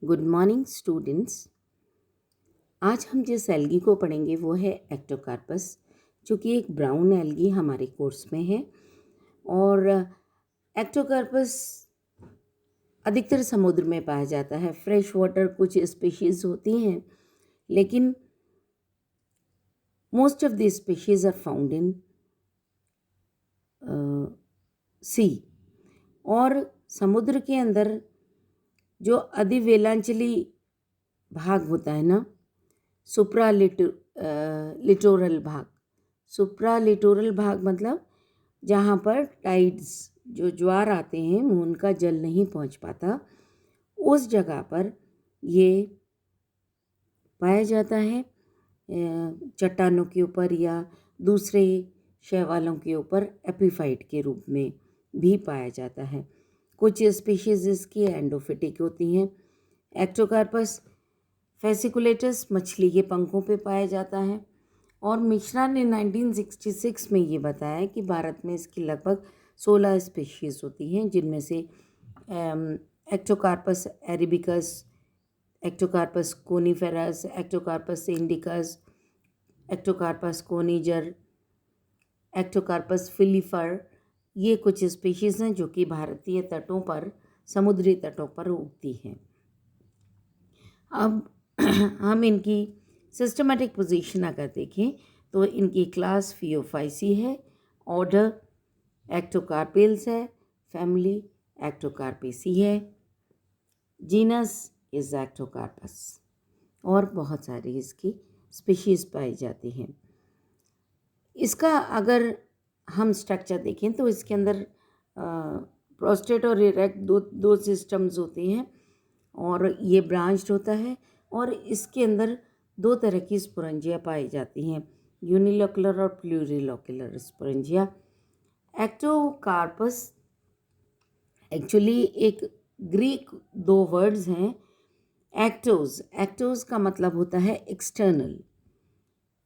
Good morning students. आज हम जिस एल्गी को पढ़ेंगे वो है एक्टोकार्पस, जो कि एक ब्राउन एल्गी हमारे कोर्स में है। और एक्टोकार्पस अधिकतर समुद्र में पाया जाता है। फ्रेश वाटर कुछ स्पीशीज होती हैं, लेकिन most of the species are found in sea. और समुद्र के अंदर जो अधिवेलांचली भाग होता है ना, लिटोरल भाग। सुप्रालिटोरल भाग मतलब जहाँ पर टाइड्स, जो ज्वार आते हैं, उनका जल नहीं पहुँच पाता, उस जगह पर ये पाया जाता है। चट्टानों के ऊपर या दूसरे शैवालों के ऊपर एपीफाइट के रूप में भी पाया जाता है। कुछ स्पीशीज इसकी एंडोफिटिक होती हैं। एक्टोकार्पस फेसिकुलेटस मछली के पंखों पे पाया जाता है। और मिश्रा ने 1966 में ये बताया कि भारत में इसकी लगभग 16 स्पीशीज़ होती हैं, जिनमें से Ectocarpus arabicus, Ectocarpus coniferus, Ectocarpus indicus, Ectocarpus कोनिजर, एक्टोकार्पस फिलीफर, ये कुछ स्पीशीज़ हैं जो कि भारतीय तटों पर, समुद्री तटों पर उगती हैं। अब हम इनकी सिस्टमेटिक पोजीशन अगर देखें तो इनकी क्लास फियोफाइसी है, ऑर्डर एक्टोकार्पेल्स है, फैमिली एक्टोकार्पेसी है, जीनस इज एक्टोकार्पस, और बहुत सारी इसकी स्पीशीज़ पाई जाती हैं। इसका अगर हम स्ट्रक्चर देखें तो इसके अंदर प्रोस्टेट और इरेक्ट दो सिस्टम्स होते हैं, और ये ब्रांच्ड होता है। और इसके अंदर दो तरह की स्पोरेंजिया पाई जाती हैं, यूनिलोकुलर और प्लूरिलोकुलर स्पोरेंजिया। एक्टोकार्पस एक्चुअली एक ग्रीक दो वर्ड्स हैं। एक्टोज का मतलब होता है एक्सटर्नल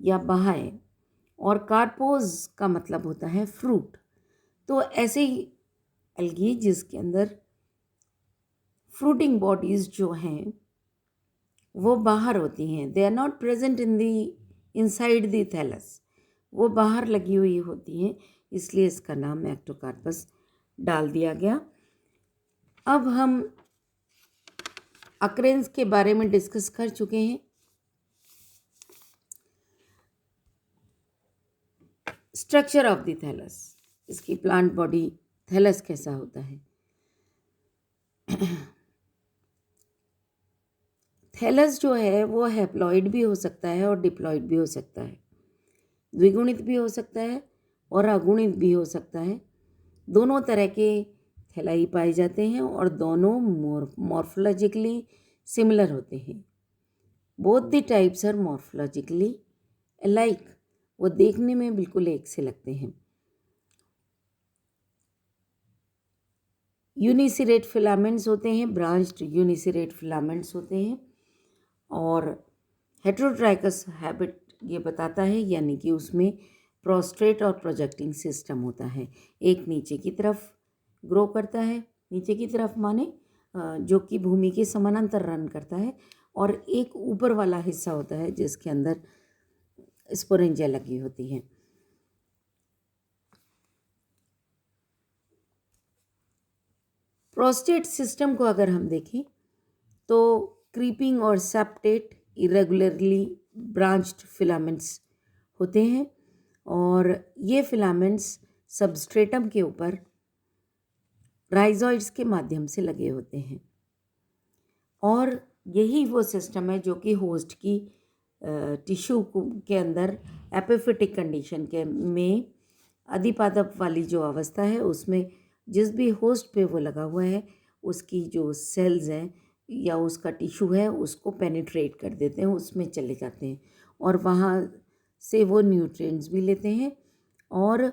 या बाह्य, और कार्पोज का मतलब होता है फ्रूट। तो ऐसे ही एल्गी जिसके अंदर फ्रूटिंग बॉडीज जो हैं वो बाहर होती हैं, they are not present in the inside the thallus, वो बाहर लगी हुई होती हैं, इसलिए इसका नाम एक्टोकार्पस डाल दिया गया। अब हम अक्रेंस के बारे में डिस्कस कर चुके हैं। स्ट्रक्चर ऑफ द थैलस, इसकी प्लांट बॉडी थैलस कैसा होता है। थैलस जो है वो हैप्लॉइड भी हो सकता है और डिप्लॉइड भी हो सकता है, द्विगुणित भी हो सकता है और अगुणित भी हो सकता है। दोनों तरह के थैलाई पाए जाते हैं और दोनों मॉर्फोलॉजिकली सिमिलर होते हैं। Both the types are morphologically alike, वो देखने में बिल्कुल एक से लगते हैं। यूनिसिरेट फिलामेंट्स होते हैं, ब्रांच्ड यूनिसिरेट फिलामेंट्स होते हैं। और हेट्रोट्राइकस हैबिट ये बताता है, यानी कि उसमें प्रोस्ट्रेट और प्रोजेक्टिंग सिस्टम होता है। एक नीचे की तरफ ग्रो करता है, नीचे की तरफ माने जो कि भूमि के समानांतर रन करता है, और एक ऊपर वाला हिस्सा होता है जिसके अंदर स्पोरेंजिया लगी होती है। प्रोस्टेट सिस्टम को अगर हम देखें तो क्रीपिंग और सेप्टेट इरेगुलरली ब्रांच्ड फिलामेंट्स होते हैं, और ये फिलामेंट्स सबस्ट्रेटम के ऊपर राइजॉइड्स के माध्यम से लगे होते हैं। और यही वो सिस्टम है जो कि होस्ट की टिश्यू के अंदर एपिफिटिक कंडीशन के में अधिपादप वाली जो अवस्था है, उसमें जिस भी होस्ट पे वो लगा हुआ है उसकी जो सेल्स हैं या उसका टिश्यू है उसको पेनिट्रेट कर देते हैं, उसमें चले जाते हैं, और वहाँ से वो न्यूट्रिएंट्स भी लेते हैं, और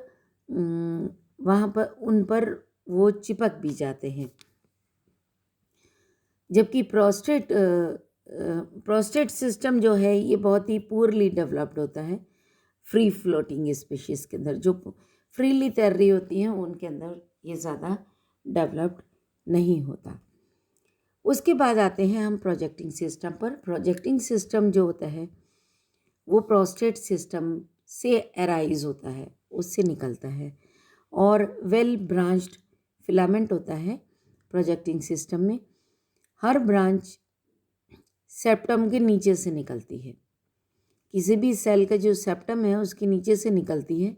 वहाँ पर उन पर वो चिपक भी जाते हैं। जबकि प्रोस्टेट सिस्टम जो है ये बहुत ही पुअरली डेवलप्ड होता है फ्री फ्लोटिंग स्पीशीज़ के अंदर। जो फ्रीली तैर रही होती हैं उनके अंदर ये ज़्यादा डेवलप्ड नहीं होता। उसके बाद आते हैं हम प्रोजेक्टिंग सिस्टम पर। प्रोजेक्टिंग सिस्टम जो होता है वो प्रोस्टेट सिस्टम से अराइज होता है, उससे निकलता है, और वेल ब्रांच्ड फिलामेंट होता है प्रोजेक्टिंग सिस्टम में। हर ब्रांच सेप्टम के नीचे से निकलती है, किसी भी सेल का जो सेप्टम है उसके नीचे से निकलती है,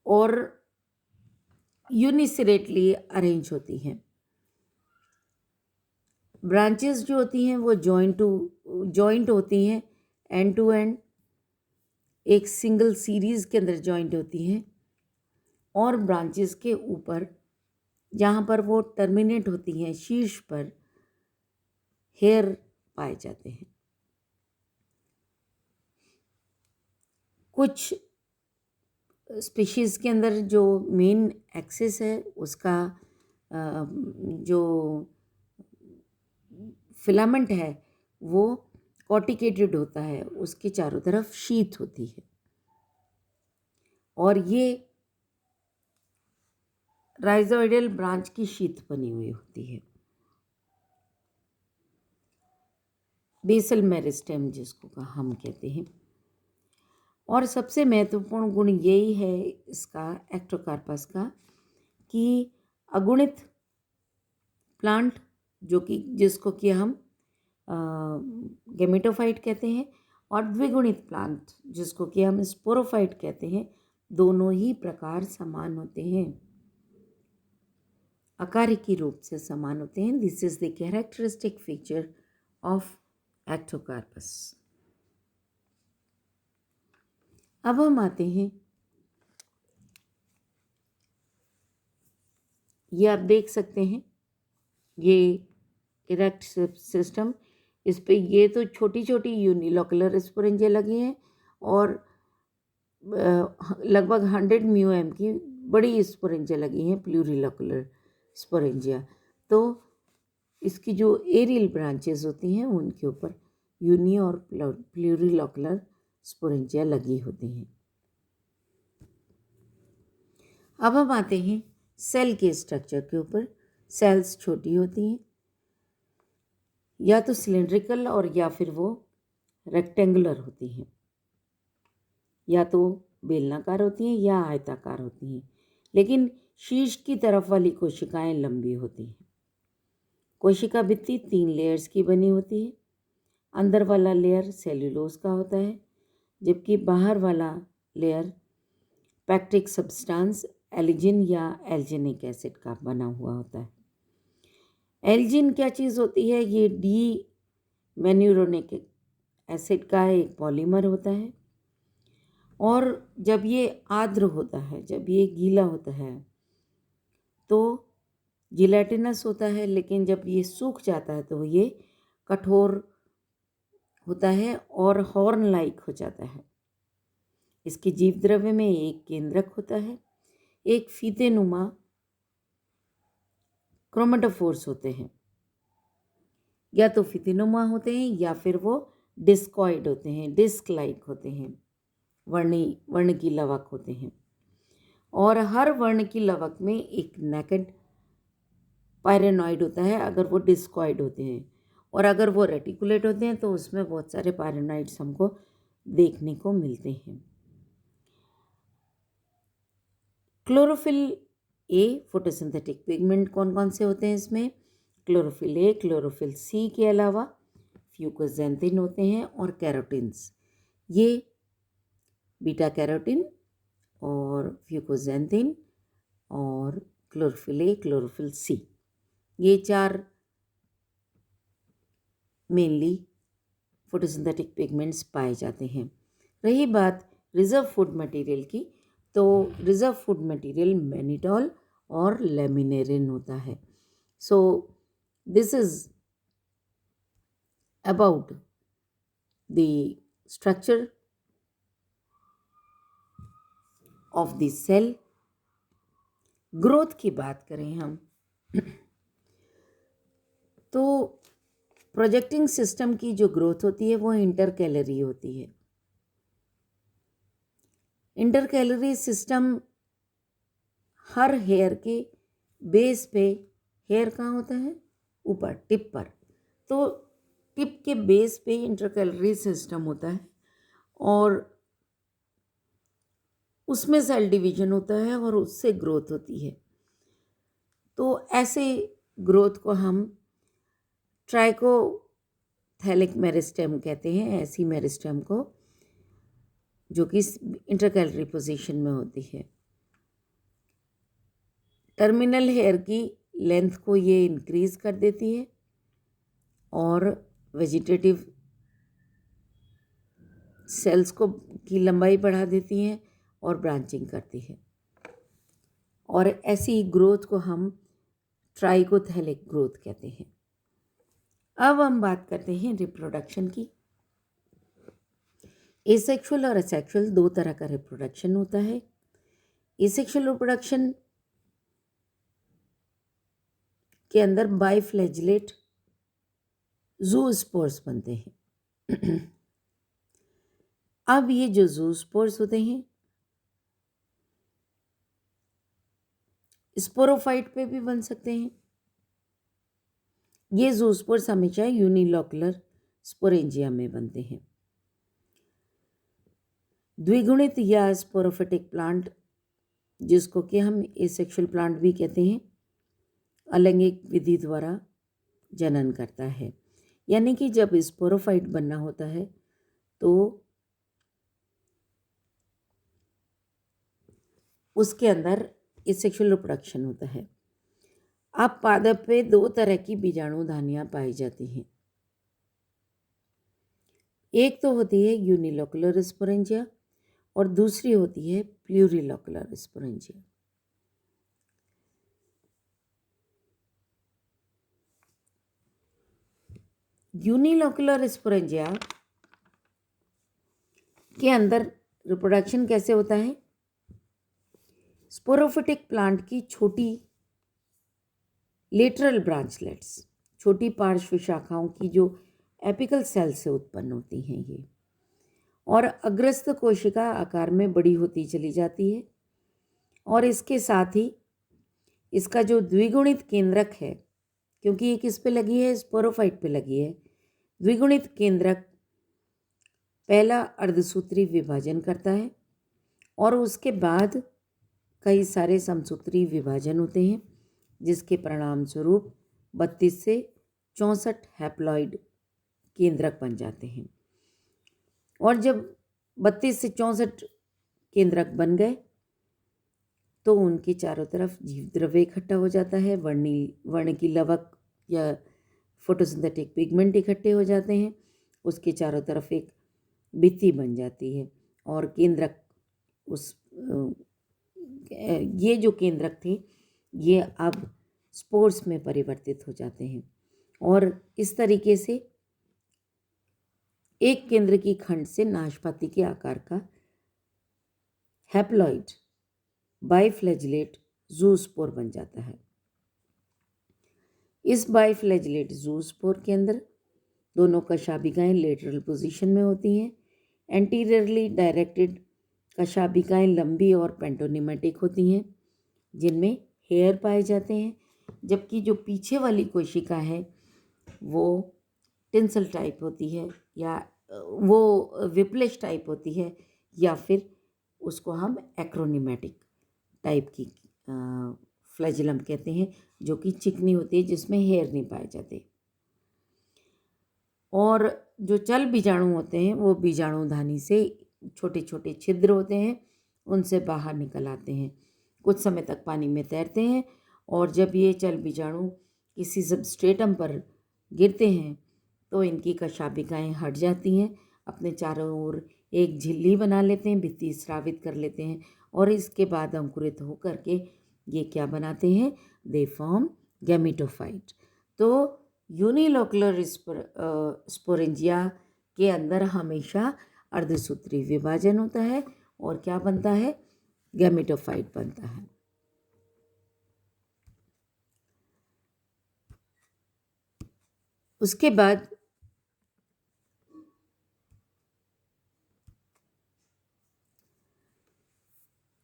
और यूनिसेरेटली अरेंज होती हैं। ब्रांचेस जो होती हैं वो जॉइंट होती हैं, एंड टू एंड एक सिंगल सीरीज के अंदर जॉइंट होती हैं, और ब्रांचेस के ऊपर जहाँ पर वो टर्मिनेट होती हैं, शीर्ष पर हेयर पाए जाते हैं। कुछ स्पीशीज़ के अंदर जो मेन एक्सिस है उसका जो फिलामेंट है वो कॉर्टिकेटेड होता है, उसके चारों तरफ शीथ होती है, और ये राइजोइडल ब्रांच की शीथ बनी हुई होती है। बेसल मेरिस्टेम जिसको हम कहते हैं। और सबसे महत्वपूर्ण गुण यही है इसका, एक्टोकार्पस का, कि अगुणित प्लांट जो कि जिसको कि हम गेमेटोफाइट कहते हैं, और द्विगुणित प्लांट जिसको कि हम स्पोरोफाइट कहते हैं, दोनों ही प्रकार समान होते हैं, आकारिकी रूप से समान होते हैं। This is the characteristic feature of Ectocarpus. अब हम आते हैं, ये आप देख सकते हैं, ये इरेक्ट सिस्टम, इस पे ये तो छोटी छोटी यूनिलोकुलर स्पोरेंजिया लगी हैं, और लगभग 100 μm की बड़ी स्पोरेंजिया लगी हैं, प्लूरिलोकुलर स्पोरेंजिया। तो इसकी जो एरियल ब्रांचेस होती हैं उनके ऊपर यूनी और प्लूरिलोकुलर स्पोरेंजिया लगी होती हैं। अब हम आते हैं सेल के स्ट्रक्चर के ऊपर। सेल्स छोटी होती हैं, या तो सिलेंड्रिकल और या फिर वो रेक्टेंगुलर होती हैं, या तो बेलनाकार होती हैं या आयताकार होती हैं, लेकिन शीर्ष की तरफ वाली कोशिकाएं लंबी होती हैं। कोशिका भित्ति 3 लेयर्स की बनी होती है। अंदर वाला लेयर सेल्यूलोज का होता है, जबकि बाहर वाला लेयर पैक्टिक सब्सटेंस एल्जिन या एल्जिनिक एसिड का बना हुआ होता है। एल्जिन क्या चीज़ होती है? ये डी मेन्यूरोनिक एसिड का एक पॉलीमर होता है, और जब ये आर्द्र होता है, जब ये गीला होता है तो जिलेटिनस होता है, लेकिन जब ये सूख जाता है तो ये कठोर होता है और हॉर्न लाइक हो जाता है। इसके जीव द्रव्य में एक केंद्रक होता है, एक फीतेनुमा क्रोमेटोफोर्स होते हैं, या तो फीतेनुमा होते हैं या फिर वो डिस्कॉइड होते हैं, डिस्क लाइक होते हैं, वर्ण की लवक होते हैं, और हर वर्ण की लवक में एक नेकेड पायरेनॉइड होता है अगर वो डिस्कॉइड होते हैं, और अगर वो रेटिकुलेट होते हैं तो उसमें बहुत सारे पायरेनॉइड्स हमको देखने को मिलते हैं। क्लोरोफिल ए, फोटोसिंथेटिक पिगमेंट कौन कौन से होते हैं इसमें? क्लोरोफिल ए, क्लोरोफिल सी के अलावा फ्यूकोजेंथिन होते हैं, और कैरोटिन्स। ये बीटा कैरोटिन और फ्यूकोजेंथिन और क्लोरोफिल ए, क्लोरोफिल सी, ये 4 मेनली फोटोसिंथेटिक पिगमेंट्स पाए जाते हैं। रही बात रिजर्व फूड मटेरियल की, तो रिजर्व फूड मटेरियल मैनिटॉल और लेमिनेरिन होता है। So this is about the structure of the cell. Growth की बात करें हम तो प्रोजेक्टिंग सिस्टम की जो ग्रोथ होती है वो इंटरकैलरी होती है। इंटरकैलरी सिस्टम हर हेयर के बेस पे हेयर कहाँ होता है? ऊपर, टिप पर। तो टिप के बेस पे इंटरकैलरी सिस्टम होता है और उसमें सेल डिवीजन होता है और उससे ग्रोथ होती है। तो ऐसे ग्रोथ को हम ट्राइकोथैलिक मेरिस्टेम कहते हैं, ऐसी मेरिस्टेम को, जो कि इंटरकैलरी पोजीशन में होती है। टर्मिनल हेयर की लेंथ को ये इंक्रीज कर देती है और वेजिटेटिव सेल्स को की लंबाई बढ़ा देती हैं और ब्रांचिंग करती है। और ऐसी ग्रोथ को हम ट्राइकोथैलिक ग्रोथ कहते हैं। अब हम बात करते हैं रिप्रोडक्शन की। एसेक्सुअल और असेक्सुअल दो तरह का रिप्रोडक्शन होता है। एसेक्सुअल रिप्रोडक्शन के अंदर बाइफ्लैजिलेट ज़ूस्पोर्स बनते हैं। अब ये जो ज़ूस्पोर्स होते हैं स्पोरोफाइट पे भी बन सकते हैं। ये ज़ूस्पोर्स हमेशा यूनिलोकुलर स्पोरेंजिया में बनते हैं। द्विगुणित या स्पोरोफिटिक प्लांट, जिसको कि हम एसेक्सुअल प्लांट भी कहते हैं, अलैंगिक विधि द्वारा जनन करता है। यानी कि जब स्पोरोफाइट बनना होता है तो उसके अंदर एसेक्सुअल रिप्रोडक्शन होता है। अब पादप पे दो तरह की बीजाणुधानियाँ पाई जाती हैं। एक तो होती है यूनिलोकुलर स्पोरेंजिया और दूसरी होती है प्लूरिलोकुलर स्पोरेंजिया। यूनिलोकुलर स्पोरेंजिया के अंदर रिप्रोडक्शन कैसे होता है? स्पोरोफिटिक प्लांट की छोटी लेटरल ब्रांचलेट्स, छोटी पार्श्व शाखाओं की जो एपिकल सेल से उत्पन्न होती हैं ये, और अग्रस्त कोशिका आकार में बड़ी होती चली जाती है। और इसके साथ ही इसका जो द्विगुणित केंद्रक है, क्योंकि ये किस पे लगी है? स्पोरोफाइट पे लगी है। द्विगुणित केंद्रक पहला अर्धसूत्री विभाजन करता है और उसके बाद कई सारे समसूत्री विभाजन होते हैं, जिसके परिणाम स्वरूप 32 से 64 हैप्लॉइड केंद्रक बन जाते हैं। और जब 32 से 64 केंद्रक बन गए तो उनके चारों तरफ जीव द्रव्य इकट्ठा हो जाता है। वर्ण की लवक या फोटोसिंथेटिक पिगमेंट इकट्ठे हो जाते हैं। उसके चारों तरफ एक भित्ति बन जाती है और केंद्रक ये जो केंद्रक थे ये अब स्पोर्स में परिवर्तित हो जाते हैं और इस तरीके से एक केंद्र की खंड से नाशपाती के आकार का हैप्लॉइड बाइफ्लैजिलेट ज़ूस्पोर बन जाता है। इस बाइफ्लैजिलेट ज़ूस्पोर के अंदर दोनों कशाभिकाएं लेटरल पोजीशन में होती हैं। एंटीरियरली डायरेक्टेड कशाभिकाएं लंबी और पेंटोनिमेटिक होती हैं, जिनमें हेयर पाए जाते हैं, जबकि जो पीछे वाली कोशिका है वो टिंसल टाइप होती है या वो विप्लिश टाइप होती है, या फिर उसको हम एक्रोनिमेटिक टाइप की फ्लैजिलम कहते हैं, जो कि चिकनी होती है, जिसमें हेयर नहीं पाए जाते। और जो चल बीजाणु होते हैं वो बीजाणुधानी से छोटे छोटे छिद्र होते हैं, उनसे बाहर निकल आते हैं, कुछ समय तक पानी में तैरते हैं और जब ये चल बीजाणु किसी सबस्ट्रेटम पर गिरते हैं तो इनकी कशाभिकाएं हट जाती हैं, अपने चारों ओर एक झिल्ली बना लेते हैं, भित्ति स्रावित कर लेते हैं और इसके बाद अंकुरित होकर के ये क्या बनाते हैं? They form gametophyte. तो यूनिलोकुलर स्पोरेंजिया के अंदर हमेशा अर्धसूत्री विभाजन होता है और क्या बनता है? गैमेटोफाइट बनता है। उसके बाद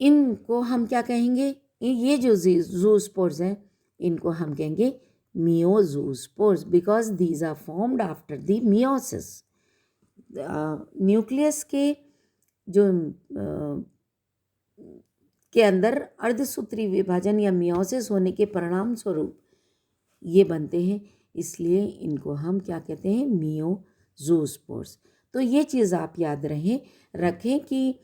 इनको हम क्या कहेंगे? ये जो ज़ूस्पोर्स हैं इनको हम कहेंगे meiozoospores because these are formed after the meiosis. Nucleus के जो के अंदर अर्धसूत्री विभाजन या मियोसिस होने के परिणाम स्वरूप ये बनते हैं, इसलिए इनको हम क्या कहते हैं, मियोजूस्पोर्स। तो ये चीज़ आप याद रखें कि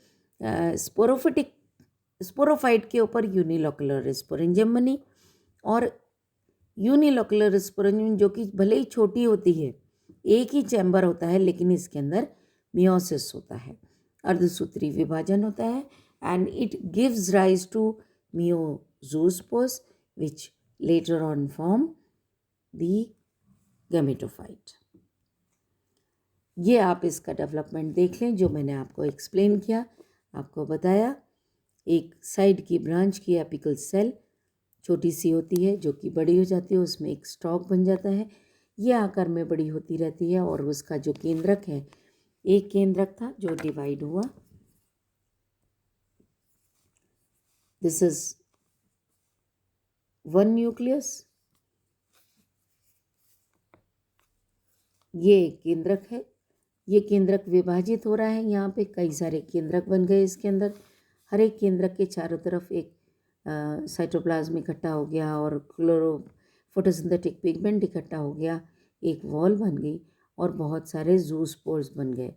स्पोरोफाइट के ऊपर यूनिलोकुलर स्पोरेंजियम बनी, और यूनिलोकुलर स्पोरेंजियम जो कि भले ही छोटी होती है, एक ही चैम्बर होता है, लेकिन इसके अंदर मियोसिस होता है, अर्धसूत्री विभाजन होता है, and it gives rise to miozospores which later on form the gametophyte। ये आप इसका डेवलपमेंट देख लें, जो मैंने आपको एक्सप्लेन किया, आपको बताया। एक साइड की ब्रांच की एपिकल सेल छोटी सी होती है जो कि बड़ी हो जाती है, उसमें एक स्टॉक बन जाता है, ये आकार में बड़ी होती रहती है, और उसका जो केंद्रक है, एक केंद्रक था जो डिवाइड हुआ। This is one nucleus, ये केंद्रक है, ये केंद्रक विभाजित हो रहा है, यहाँ पे कई सारे केंद्रक बन गए इसके अंदर। हर एक केंद्रक के चारों तरफ एक साइटोप्लाज्म इकट्ठा हो गया, और फोटोसिंथेटिक पिगमेंट इकट्ठा हो गया, एक वॉल बन गई, और बहुत सारे जूस्पोर्स बन गए।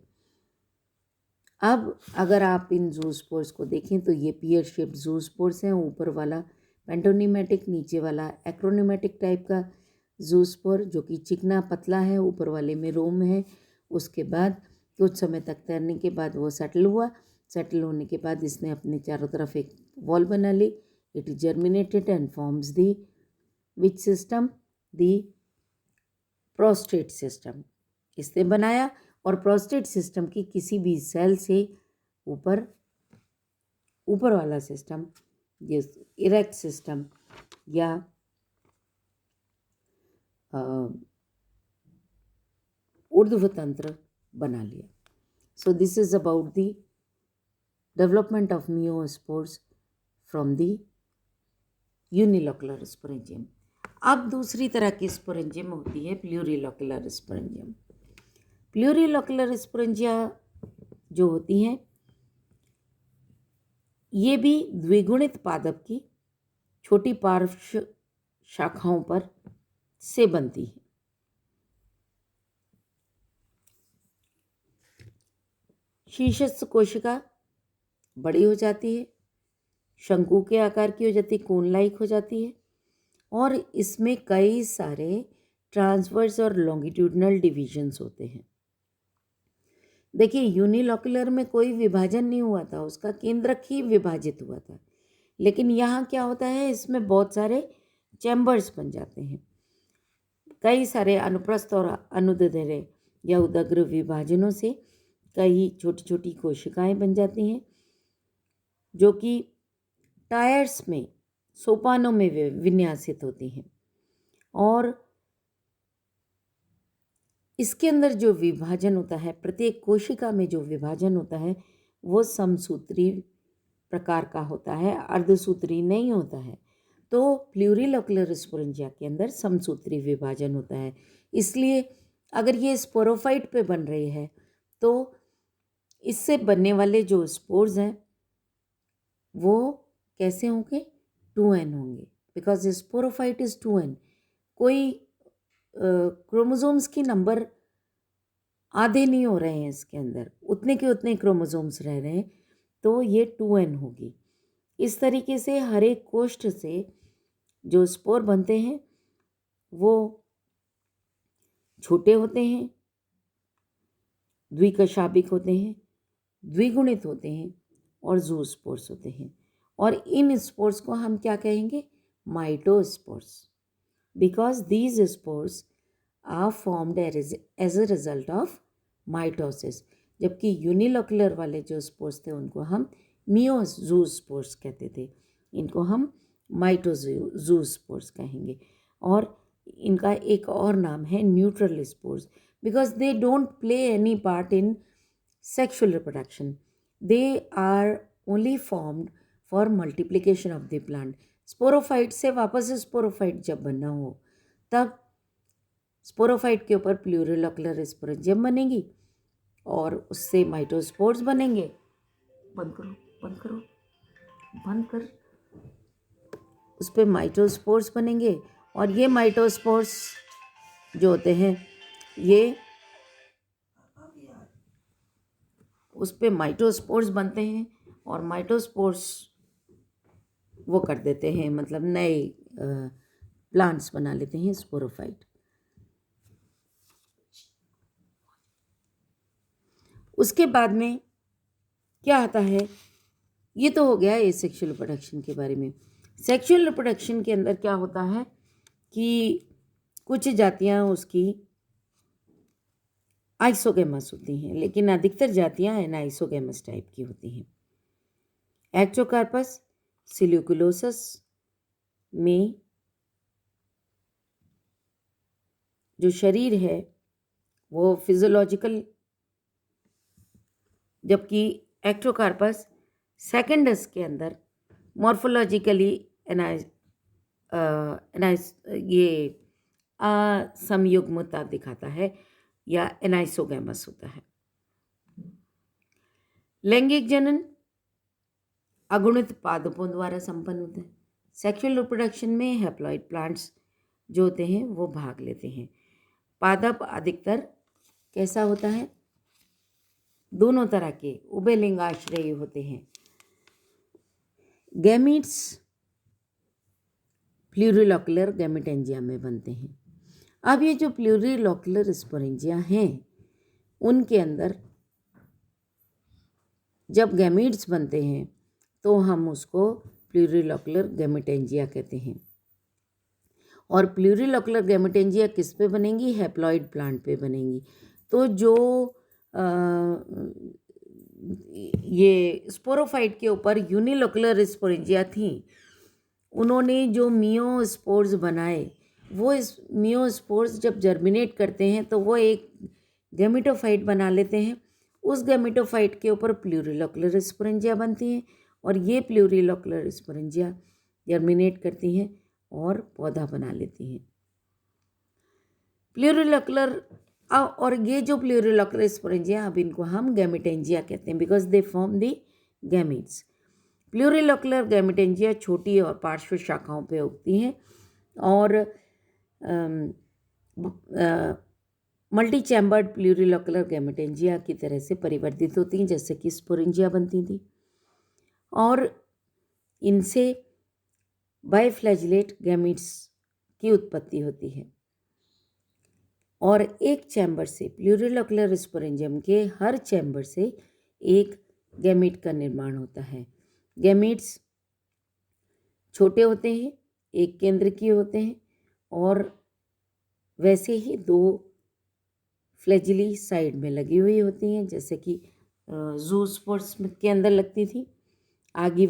अब अगर आप इन जूस्पोर्स को देखें तो ये पियर शेप्ड जूस्पोर्स हैं, ऊपर वाला पेंटोनिमेटिक, नीचे वाला एक्रोनिमेटिक टाइप का जूस्पोर जो कि चिकना पतला है, ऊपर वाले में रोम है। उसके बाद कुछ समय तक तैरने के बाद वो सेटल हुआ, सेटल होने के बाद इसने अपने चारों तरफ एक वॉल बना ली। It is germinated and forms the which system, the prostrate system इसने बनाया, और प्रोस्टेट सिस्टम की किसी भी सेल से ऊपर वाला सिस्टम, ये इरेक्ट सिस्टम या ऊर्ध्व तंत्र बना लिया। सो this is about the development of miospores from the unilocular sporangium. अब दूसरी तरह की स्पोरेंजियम होती है प्लूरिलोकुलर स्पोरेंजियम। प्लूरिलोकुलर स्पोरेंजिया जो होती हैं, ये भी द्विगुणित पादप की छोटी पार्श्व शाखाओं पर से बनती है। शीर्षस्थ कोशिका बड़ी हो जाती है, शंकु के आकार की हो जाती है, कोन लाइक हो जाती है, और इसमें कई सारे ट्रांसवर्स और लॉन्गिट्यूडनल डिविजन्स होते हैं। देखिए, यूनिलोकुलर में कोई विभाजन नहीं हुआ था, उसका केंद्रक ही विभाजित हुआ था, लेकिन यहाँ क्या होता है, इसमें बहुत सारे चैम्बर्स बन जाते हैं, कई सारे अनुप्रस्थ और अनुदैर्ध्य या उदग्र विभाजनों से कई छोटी छोटी कोशिकाएं बन जाती हैं, जो कि टायर्स में, सोपानों में विन्यासित होती हैं। और इसके अंदर जो विभाजन होता है, प्रत्येक कोशिका में जो विभाजन होता है, वो समसूत्री प्रकार का होता है, अर्धसूत्री नहीं होता है। तो प्लूरिलोकुलर स्पोरेंजिया के अंदर समसूत्री विभाजन होता है। इसलिए अगर ये स्पोरोफाइट पे बन रही है, तो इससे बनने वाले जो स्पोर्स हैं वो कैसे होंगे, 2n होंगे, बिकॉज स्पोरोफाइट इज 2n। कोई क्रोमोसोम्स की नंबर आधे नहीं हो रहे हैं इसके अंदर, उतने के उतने क्रोमोसोम्स रह रहे हैं, तो ये 2n होगी। इस तरीके से हर एक कोष्ठ से जो स्पोर बनते हैं वो छोटे होते हैं, द्विकशाभिक होते हैं, द्विगुणित होते हैं, और जूस्पोर्स होते हैं। और इन स्पोर्स को हम क्या कहेंगे, mitospores, because these spores are formed as a result of mitosis. जबकि यूनिलोकुलर वाले जो स्पोर्स थे उनको हम मियोजूस्पोर्स कहते थे, इनको हम माइटोजूस्पोर्स कहेंगे। और इनका एक और नाम है neutral spores, because they don't play any part in sexual reproduction. They are only formed for multiplication of the plant. Sporophyte से वापस स्पोरोफाइट जब बनना हो तब स्पोरोफाइट के ऊपर प्लूरल स्पोरेंजियम बनेगी और उससे माइटोस्पोर्स बनेंगे। बंद करो, बंद करो, बंद कर। उस पर माइटोस्पोर्स बनेंगे और ये माइटोस्पोर्स जो होते हैं ये उस पर माइटोस्पोर्स बनते हैं और माइटोस्पोर्स वो कर देते हैं, मतलब नए प्लांट्स बना लेते हैं स्पोरोफाइट। उसके बाद में क्या आता है, ये तो हो गया एसेक्सुअल रिप्रोडक्शन के बारे में। सेक्सुअल रिप्रोडक्शन के अंदर क्या होता है कि कुछ जातियां उसकी आइसोगेमस होती हैं, लेकिन अधिकतर जातियां एनाइसोगेमस टाइप की होती हैं। एक्टोकार्पस सिल्यूकुलोसस में जो शरीर है वो फिजियोलॉजिकल, जबकि एक्टोकार्पस सेकेंडस के अंदर मॉर्फोलॉजिकली ये असमयुग्मता दिखाता है या एनाइसोगैमस होता है। लैंगिक जनन अगुणित पादपों द्वारा संपन्न होते हैं। सेक्सुअल रिप्रोडक्शन में हैप्लॉइड प्लांट्स जो होते हैं वो भाग लेते हैं। पादप अधिकतर कैसा होता है, दोनों तरह के उभयलिंगाश्रयी होते हैं। गैमीट्स प्लूरिलॉक्युलर गैमेटेंजिया में बनते हैं। अब ये जो प्लूरिलॉक्युलर स्पोरेंजिया हैं उनके अंदर जब गैमीट्स बनते हैं तो हम उसको प्लूरिलॉक्युलर गैमेटेंजिया कहते हैं। और प्लूरिलॉक्युलर गैमेटेंजिया किस पे बनेंगी, हैप्लॉइड प्लांट पे बनेंगी। तो जो ये स्पोरोफाइट के ऊपर यूनिलोक्युलर स्पोरेंजिया थी, उन्होंने जो मियोस्पोर्स बनाए, वो इस मियोस्पोर्स जब जर्मिनेट करते हैं तो वो एक गैमेटोफाइट बना लेते हैं। उस गैमेटोफाइट के ऊपर प्लूरिलॉक्युलर स्पोरेंजिया बनती हैं और ये प्लूरिलॉक्युलर स्पोरेंजिया जर्मिनेट करती हैं और पौधा बना लेती हैं। प्लूरिलॉक्युलर और ये जो प्लूरिलॉक्युलर स्पोरेंजिया, अब इनको हम गैमेटेंजिया कहते हैं because they form the gametes. Plurilocular gametangia छोटी और पार्श्व शाखाओं पे उगती हैं और मल्टी चैम्बर्ड प्लूरिलॉक्युलर गैमेटेंजिया की तरह से परिवर्तित होती हैं, जैसे कि स्पोरेंजिया बनती थी। और इनसे बाइफ्लैजिलेट गैमीट्स की उत्पत्ति होती है और एक चैम्बर से, प्लूरिलॉक्युलर स्पोरेंजियम के हर चैम्बर से एक गैमीट का निर्माण होता है। गैमीट्स छोटे होते हैं, एक केंद्र की होते हैं और वैसे ही दो फ्लैजिली साइड में लगी हुई होती हैं, जैसे कि ज़ूस्पोर्स के अंदर लगती थी। आगे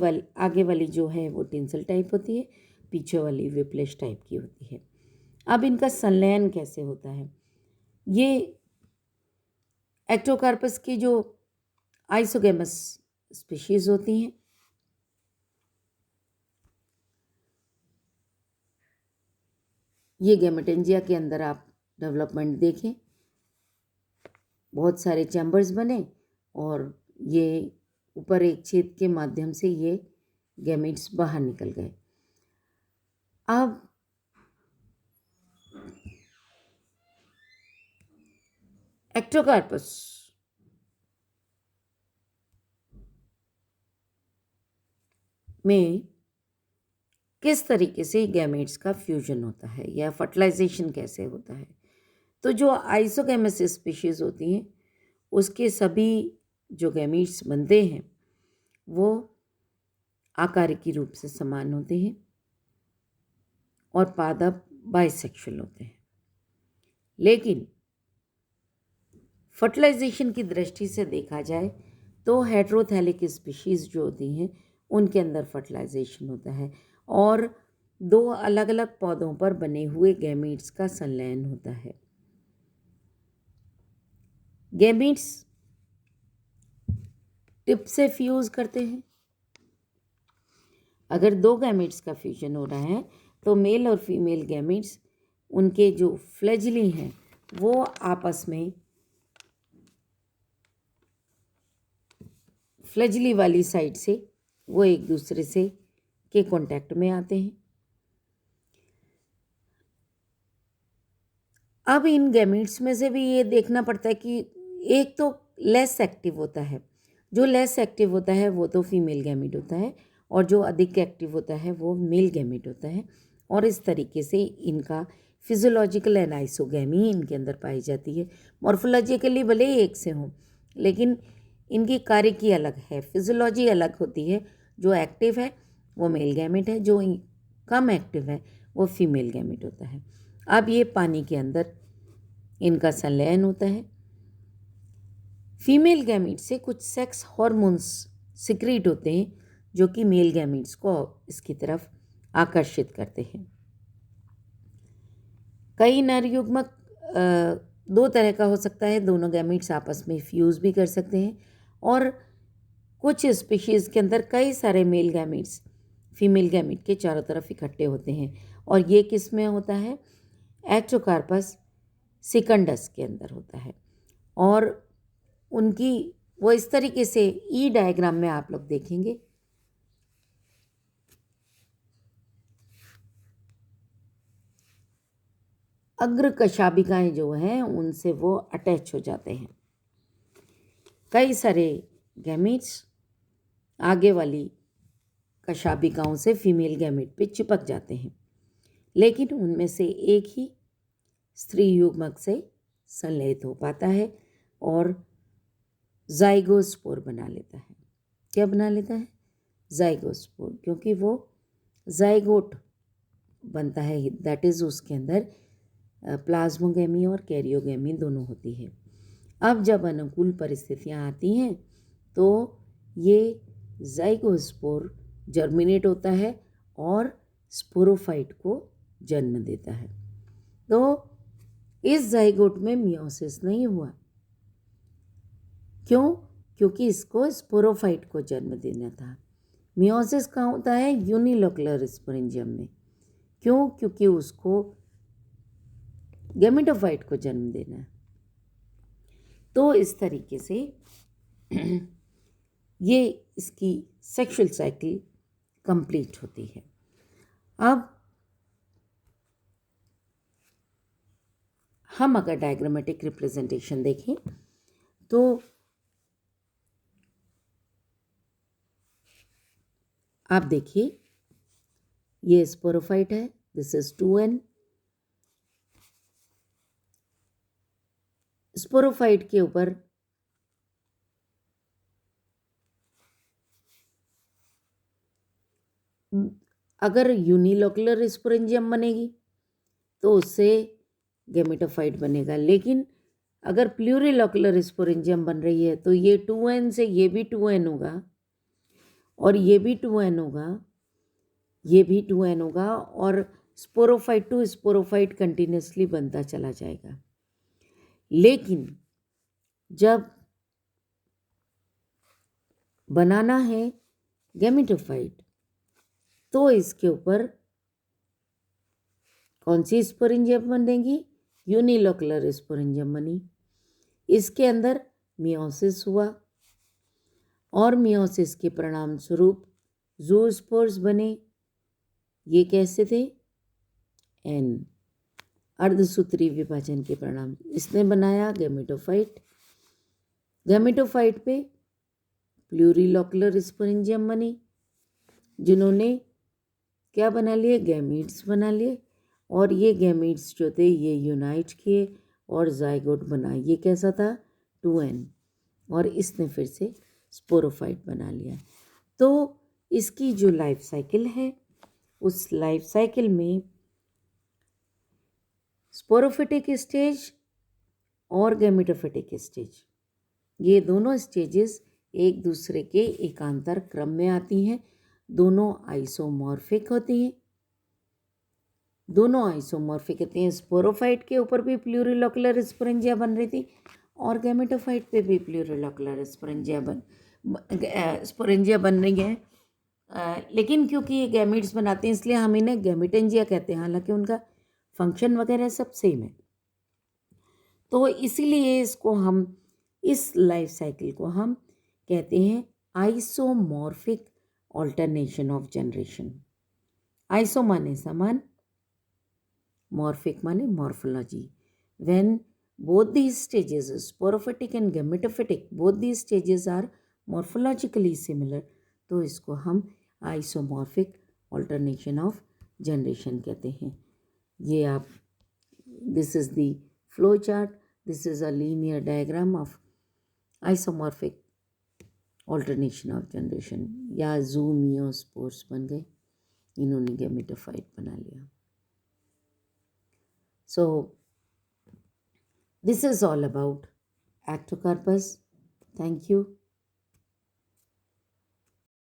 वाली जो है वो टिंसल टाइप होती है, पीछे वाली विप्लेश टाइप की होती है। अब इनका संलयन कैसे होता है, ये एक्टोकार्पस की जो आइसोगेमस स्पीशीज होती हैं, ये गैमेटेंजिया के अंदर आप डेवलपमेंट देखें, बहुत सारे चैम्बर्स बने और ये ऊपर एक छेद के माध्यम से ये गैमेट्स बाहर निकल गए। अब एक्टोकार्पस में किस तरीके से गैमेट्स का फ्यूजन होता है या फर्टिलाइजेशन कैसे होता है, तो जो आइसोगैमस स्पीशीज होती हैं उसके सभी जो गैमेट्स बनते हैं वो आकारिकी रूप से समान होते हैं और पादप बाइसेक्सुअल होते हैं। लेकिन फर्टिलाइजेशन की दृष्टि से देखा जाए तो हेट्रोथैलिक स्पीशीज जो होती हैं उनके अंदर फर्टिलाइजेशन होता है और दो अलग अलग पौधों पर बने हुए गैमीट्स का संलयन होता है। गैमीट्स टिप से फ्यूज करते हैं अगर दो गैमेट्स का फ्यूजन हो रहा है तो मेल और फीमेल गैमेट्स, उनके जो फ्लैजिली हैं वो आपस में फ्लैजिली वाली साइड से वो एक दूसरे से के कांटेक्ट में आते हैं। अब इन गैमेट्स में से भी ये देखना पड़ता है कि एक तो लेस एक्टिव होता है, जो लेस एक्टिव होता है वो तो फीमेल गैमेट होता है, और जो अधिक एक्टिव होता है वो मेल गैमेट होता है। और इस तरीके से इनका फिजियोलॉजिकल एनाइसोगैमी इनके अंदर पाई जाती है। मॉर्फोलॉजिकली भले ही एक से हों, लेकिन इनकी कार्य की अलग है, फिजियोलॉजी अलग होती है। जो एक्टिव है वो मेल गैमेट है, जो कम एक्टिव है वो फीमेल गैमेट होता है। अब ये पानी के अंदर इनका संलयन होता है। फीमेल गैमेट से कुछ सेक्स हार्मोन्स सिक्रीट होते हैं जो कि मेल गैमेट्स को इसकी तरफ आकर्षित करते हैं। कई नर युग्मक दो तरह का हो सकता है, दोनों गैमेट्स आपस में फ्यूज़ भी कर सकते हैं, और कुछ स्पीशीज़ के अंदर कई सारे मेल गैमेट्स फीमेल गैमेट के चारों तरफ इकट्ठे होते हैं, और ये किस में होता है? एचोकार्पस सिकंडस के अंदर होता है। और उनकी वो इस तरीके से ई डायग्राम में आप लोग देखेंगे। अग्र कशाभिकाएं जो हैं उनसे वो अटैच हो जाते हैं। कई सारे गैमेट्स आगे वाली कशाभिकाओं से फीमेल गैमेट पे चिपक जाते हैं, लेकिन उनमें से एक ही स्त्री युग्मक से संलयित हो पाता है और जाइगोस्पोर बना लेता है। क्या बना लेता है? जाइगोस्पोर, क्योंकि वो जाइगोट बनता है, दैट इज़ उसके अंदर प्लाज्मोगैमी और कैरियोगैमी दोनों होती है। अब जब अनुकूल परिस्थितियाँ आती हैं तो ये जाइगोस्पोर जर्मिनेट होता है और स्पोरोफाइट को जन्म देता है। तो इस जाइगोट में मियोसिस नहीं हुआ। क्यों? क्योंकि इसको स्पोरोफाइट को जन्म देना था। मियोसिस कहाँ होता है? यूनिलोकुलर स्पोरेंजियम में। क्यों? क्योंकि उसको गैमेटोफाइट को जन्म देना है। तो इस तरीके से ये इसकी सेक्सुअल साइकिल कंप्लीट होती है। अब हम अगर डायग्रामेटिक रिप्रेजेंटेशन देखें तो आप देखिए, ये स्पोरोफाइट है, दिस इज 2n। स्पोरोफाइट के ऊपर अगर यूनिलोकुलर स्पोरेंजियम बनेगी तो उससे गैमेटोफाइट बनेगा, लेकिन अगर प्लूरिलोकुलर स्पोरेंजियम बन रही है तो ये 2n से ये भी 2n होगा, और ये भी 2n होगा, ये भी 2n होगा, और स्पोरोफाइट टू स्पोरोफाइट कंटिन्यूसली बनता चला जाएगा। लेकिन जब बनाना है गैमेटोफाइट तो इसके ऊपर कौन सी स्पोरेंजियम बनेगी? यूनिलोकुलर स्पोरेंजियम बनी। इसके अंदर मियोसिस हुआ, और मियोसिस के परिणाम स्वरूप ज़ूस्पोर्स बने। ये कैसे थे? एन अर्धसूत्री विभाजन के परिणाम इसने बनाया गैमेटोफाइट। गैमेटोफाइट पे प्लूरिलोकुलर स्पोरेंजियम बनी, जिन्होंने क्या बना लिए? गैमीट्स बना लिए, और ये गैमीट्स जो थे ये यूनाइट किए और जाइगोट बना। ये कैसा था? 2n, और इसने फिर से स्पोरोफाइट बना लिया। तो इसकी जो लाइफ साइकिल है, उस लाइफ साइकिल में स्पोरोफिटिक स्टेज और गैमेटोफिटिक स्टेज, ये दोनों स्टेजेस एक दूसरे के एकांतर क्रम में आती हैं। दोनों आइसोमॉर्फिक होती हैं, दोनों आइसोमॉर्फिक होती हैं। स्पोरोफाइट के ऊपर भी प्लूरिलोकुलर स्पोरेंजिया बन रही थी, और गैमेटोफाइट पे भी प्लूरिलोकुलर स्पोरेंजिया बन रही है। लेकिन क्योंकि ये गैमिट्स बनाते हैं इसलिए हम इन्हें गैमिटेंजिया कहते हैं, हालांकि उनका फंक्शन वगैरह सब सेम है। तो इसीलिए इसको हम, इस लाइफ साइकिल को हम कहते हैं isomorphic alternation of generation. Iso माने समान, मॉर्फिक माने morphology. When both these stages, sporophytic and gametophytic, both these stages are morphologically similar, तो इसको हम आइसोमॉर्फिक ऑल्टरनेशन ऑफ जनरेशन कहते हैं। ये आप, this is the flow chart, this is a linear diagram of isomorphic alternation of generation. या ज़ूमियोस्पोर्स बन गए, इन्होंने गैमेटोफाइट बना लिया। सो this is all about Actocarpus. Thank you.